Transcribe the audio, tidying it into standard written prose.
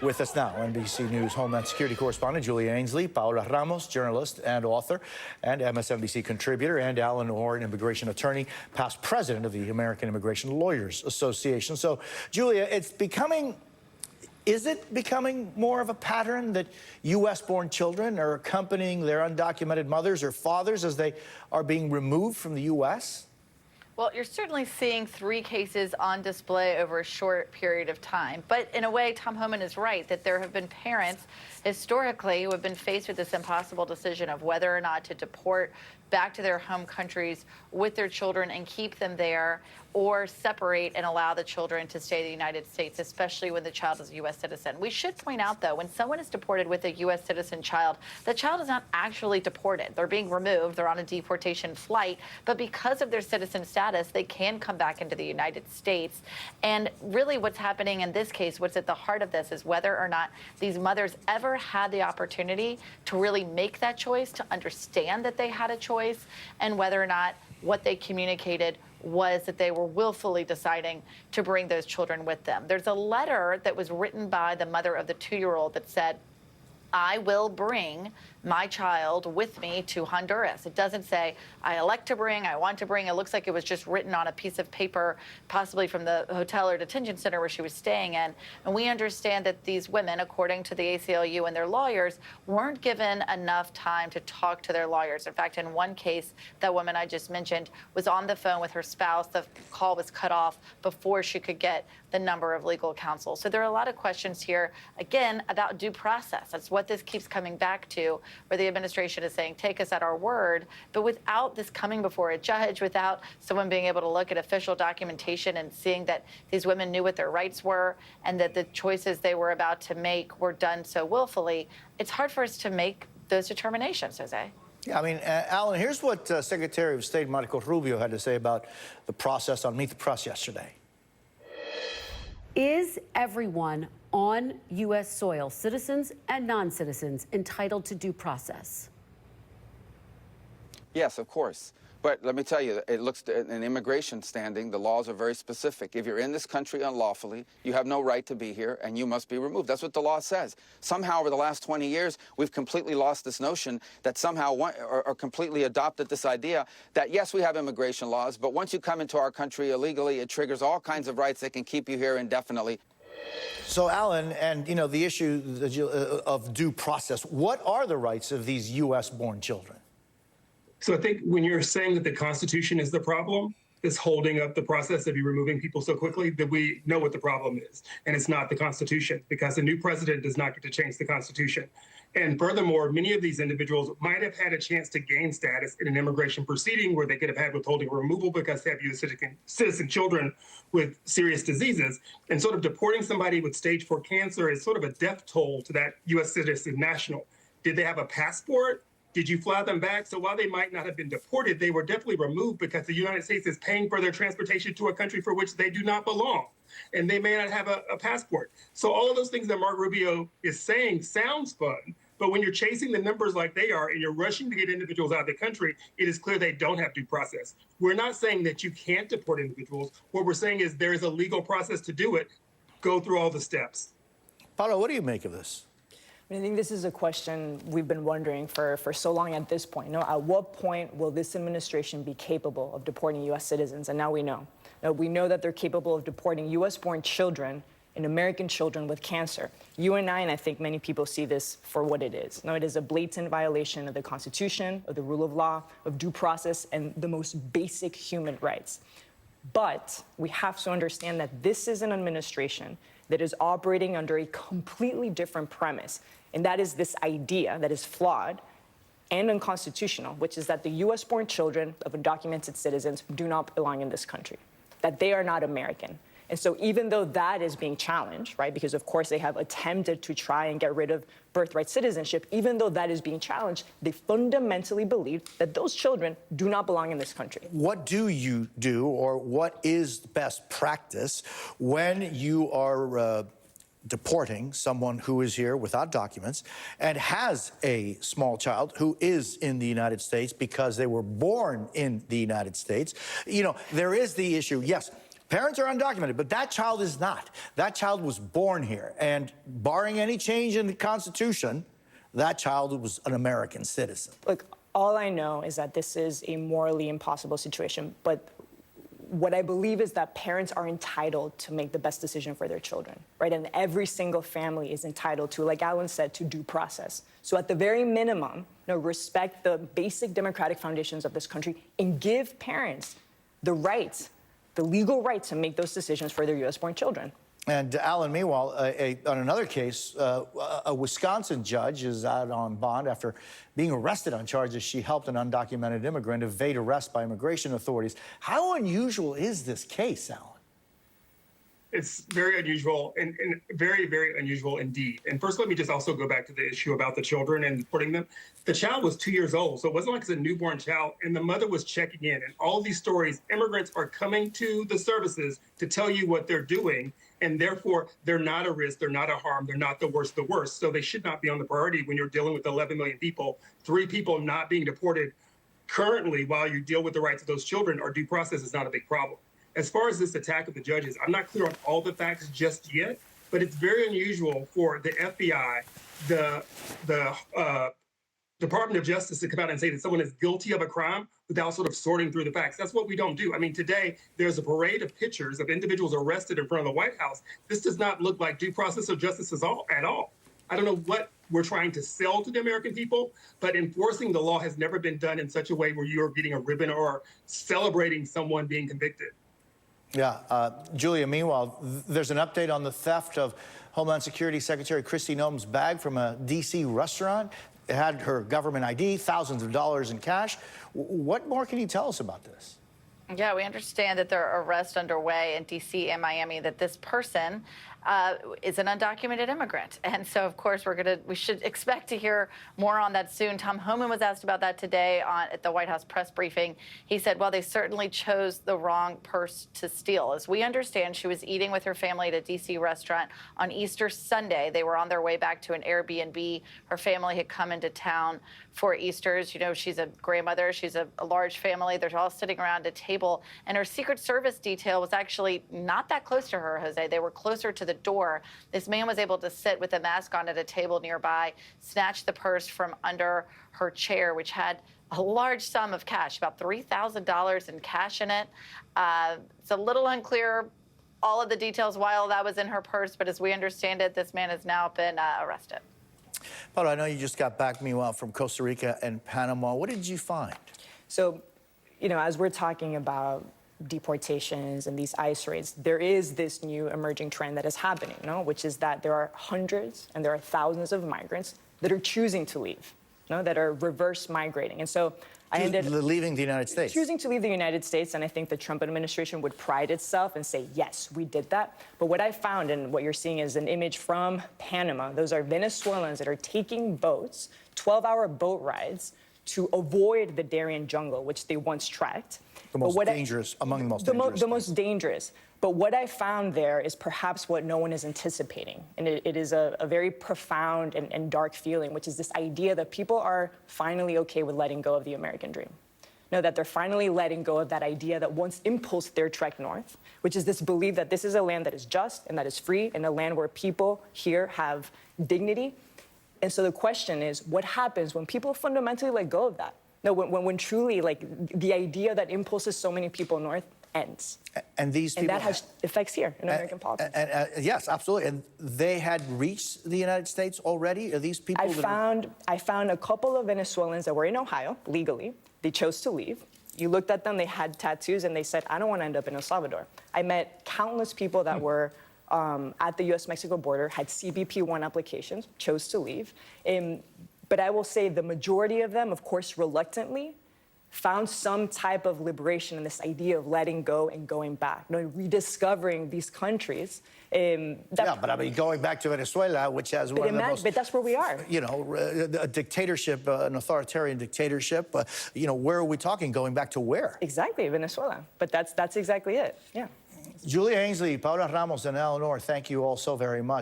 With us now, NBC News Homeland Security correspondent Julia Ainsley, Paola Ramos, journalist and author, and MSNBC contributor, and Alan Orr, an immigration attorney, past president of the American Immigration Lawyers Association. So, Julia, is it becoming more of a pattern that U.S.-born children are accompanying their undocumented mothers or fathers as they are being removed from the U.S.? Well, you're certainly seeing 3 cases on display over a short period of time. But in a way, Tom Homan is right that there have been parents historically who have been faced with this impossible decision of whether or not to deport back to their home countries with their children and keep them there, or separate and allow the children to stay in the United States, especially when the child is a U.S. citizen. We should point out, though, when someone is deported with a U.S. citizen child, the child is not actually deported. They're being removed. They're on a deportation flight. But because of their citizen status, they can come back into the United States. And really what's happening in this case, what's at the heart of this, is whether or not these mothers ever had the opportunity to really make that choice, to understand that they had a choice, and whether or not what they communicated was that they were willfully deciding to bring those children with them. There's a letter that was written by the mother of the 2-year-old that said, "I will bring my child with me to Honduras." It doesn't say, "I elect to bring," "I want to bring." It looks like it was just written on a piece of paper, possibly from the hotel or detention center where she was staying in. And we understand that these women, according to the ACLU and their lawyers, weren't given enough time to talk to their lawyers. In fact, in one case, that woman I just mentioned was on the phone with her spouse. The call was cut off before she could get the number of legal counsel. So there are a lot of questions here, again, about due process. That's what this keeps coming back to, where the administration is saying, take us at our word. But without this coming before a judge, without someone being able to look at official documentation and seeing that these women knew what their rights were and that the choices they were about to make were done so willfully, it's hard for us to make those determinations, Jose. Yeah, I mean, Alan, here's what Secretary of State Marco Rubio had to say about the process on Meet the Press yesterday. Is everyone on U.S. soil, citizens and non-citizens, entitled to due process? Yes, of course. But let me tell you, it looks in immigration standing, the laws are very specific. If you're in this country unlawfully, you have no right to be here and you must be removed. That's what the law says. Somehow over the last 20 years, we've completely lost this notion that somehow or completely adopted this idea that, yes, we have immigration laws, but once you come into our country illegally, it triggers all kinds of rights that can keep you here indefinitely. So, Alan, and, you know, the issue of due process, what are the rights of these U.S.-born children? So I think when you're saying that the Constitution is the problem, is holding up the process of you removing people so quickly, that we know what the problem is. And it's not the Constitution, because a new president does not get to change the Constitution. And furthermore, many of these individuals might have had a chance to gain status in an immigration proceeding where they could have had withholding or removal because they have U.S. citizen children with serious diseases. And sort of deporting somebody with stage 4 cancer is sort of a death toll to that U.S. citizen national. Did they have a passport? Did you fly them back? So while they might not have been deported, they were definitely removed because the United States is paying for their transportation to a country for which they do not belong. And they may not have a passport. So all of those things that Marco Rubio is saying sounds fun, but when you're chasing the numbers like they are and you're rushing to get individuals out of the country, it is clear they don't have due process. We're not saying that you can't deport individuals. What we're saying is there is a legal process to do it. Go through all the steps. Paolo, what do you make of this? I think this is a question we've been wondering for so long at this point. You know, at what point will this administration be capable of deporting U.S. citizens? And now we know. Now, we know that they're capable of deporting U.S.-born children and American children with cancer. You and I think many people see this for what it is. Now, it is a blatant violation of the Constitution, of the rule of law, of due process, and the most basic human rights. But we have to understand that this is an administration that is operating under a completely different premise. And that is this idea that is flawed and unconstitutional, which is that the U.S.-born children of undocumented citizens do not belong in this country, that they are not American. And so even though that is being challenged, right, because of course they have attempted to try and get rid of birthright citizenship, even though that is being challenged, they fundamentally believe that those children do not belong in this country. What do you do, or what is best practice when you are deporting someone who is here without documents and has a small child who is in the United States because they were born in the United States? You know, there is the issue, yes, Parents are undocumented, but that child is not. That child was born here. And barring any change in the Constitution, that child was an American citizen. Look, all I know is that this is a morally impossible situation, but what I believe is that parents are entitled to make the best decision for their children, right? And every single family is entitled to, like Alan said, to due process. So at the very minimum, respect the basic democratic foundations of this country and give parents the rights, the legal right to make those decisions for their U.S.-born children. And Alan, meanwhile, on another case, a Wisconsin judge is out on bond after being arrested on charges she helped an undocumented immigrant evade arrest by immigration authorities. How unusual is this case, Alan? It's very unusual and very, very unusual indeed. And first, let me just also go back to the issue about the children and putting them. The child was 2 years old, so it wasn't like it's a newborn child, and the mother was checking in. And all these stories, immigrants are coming to the services to tell you what they're doing, and therefore they're not a risk, they're not a harm, they're not the worst. So they should not be on the priority when you're dealing with 11 million people, 3 people not being deported currently while you deal with the rights of those children. Our due process is not a big problem. As far as this attack of the judges, I'm not clear on all the facts just yet, but it's very unusual for the FBI, the Department of Justice to come out and say that someone is guilty of a crime without sort of sorting through the facts. That's what we don't do. I mean, today, there's a parade of pictures of individuals arrested in front of the White House. This does not look like due process or justice at all. I don't know what we're trying to sell to the American people, but enforcing the law has never been done in such a way where you're getting a ribbon or celebrating someone being convicted. Yeah, Julia, meanwhile, there's an update on the theft of Homeland Security Secretary Kristi Noem's bag from a D.C. restaurant. It had her government ID, thousands of dollars in cash. What more can you tell us about this? Yeah, we understand that there are arrests underway in D.C. and Miami, that this person is an undocumented immigrant. And so, of course, we should expect to hear more on that soon. Tom Homan was asked about that today at the White House press briefing. He said, well, they certainly chose the wrong purse to steal. As we understand, she was eating with her family at a D.C. restaurant on Easter Sunday. They were on their way back to an Airbnb. Her family had come into town for Easter's. You know, she's a grandmother. She's a large family. They're all sitting around a table. And her Secret Service detail was actually not that close to her, Jose. They were closer to the door. This man was able to sit with a mask on at a table nearby, snatch the purse from under her chair, which had a large sum of cash, about $3,000 in cash in it. It's a little unclear all of the details while that was in her purse, but as we understand it, this man has now been arrested. Paulo, I know you just got back, meanwhile, from Costa Rica and Panama. What did you find? So, you know, as we're talking about deportations and these ICE raids, there is this new emerging trend that is happening, which is that there are hundreds and there are thousands of migrants that are choosing to leave, that are reverse migrating. And so I ended leaving the United States. Choosing to leave the United States, and I think the Trump administration would pride itself and say, yes, we did that. But what I found, and what you're seeing is an image from Panama. Those are Venezuelans that are taking boats, 12-hour boat rides, to avoid the Darien jungle, which they once tracked. The most dangerous, among the most dangerous. The most dangerous. But what I found there is perhaps what no one is anticipating. And it is a very profound and dark feeling, which is this idea that people are finally okay with letting go of the American dream. That they're finally letting go of that idea that once impulsed their trek north, which is this belief that this is a land that is just and that is free, and a land where people here have dignity. And so the question is, what happens when people fundamentally let go of that? When truly, like, the idea that impulses so many people north ends. And these people... And that has effects here in American politics. Yes, absolutely. And they had reached the United States already? Are these people... I found a couple of Venezuelans that were in Ohio, legally. They chose to leave. You looked at them, they had tattoos, and they said, I don't want to end up in El Salvador. I met countless people that were... at the U.S.-Mexico border, had CBP-1 applications, chose to leave. But I will say the majority of them, of course, reluctantly, found some type of liberation in this idea of letting go and going back, rediscovering these countries. But I mean, going back to Venezuela, which has one of the most... But that's where we are. A dictatorship, an authoritarian dictatorship. Where are we talking? Going back to where? Exactly, Venezuela. But that's exactly it, yeah. Julia Ainsley, Paula Ramos, and Eleanor, thank you all so very much.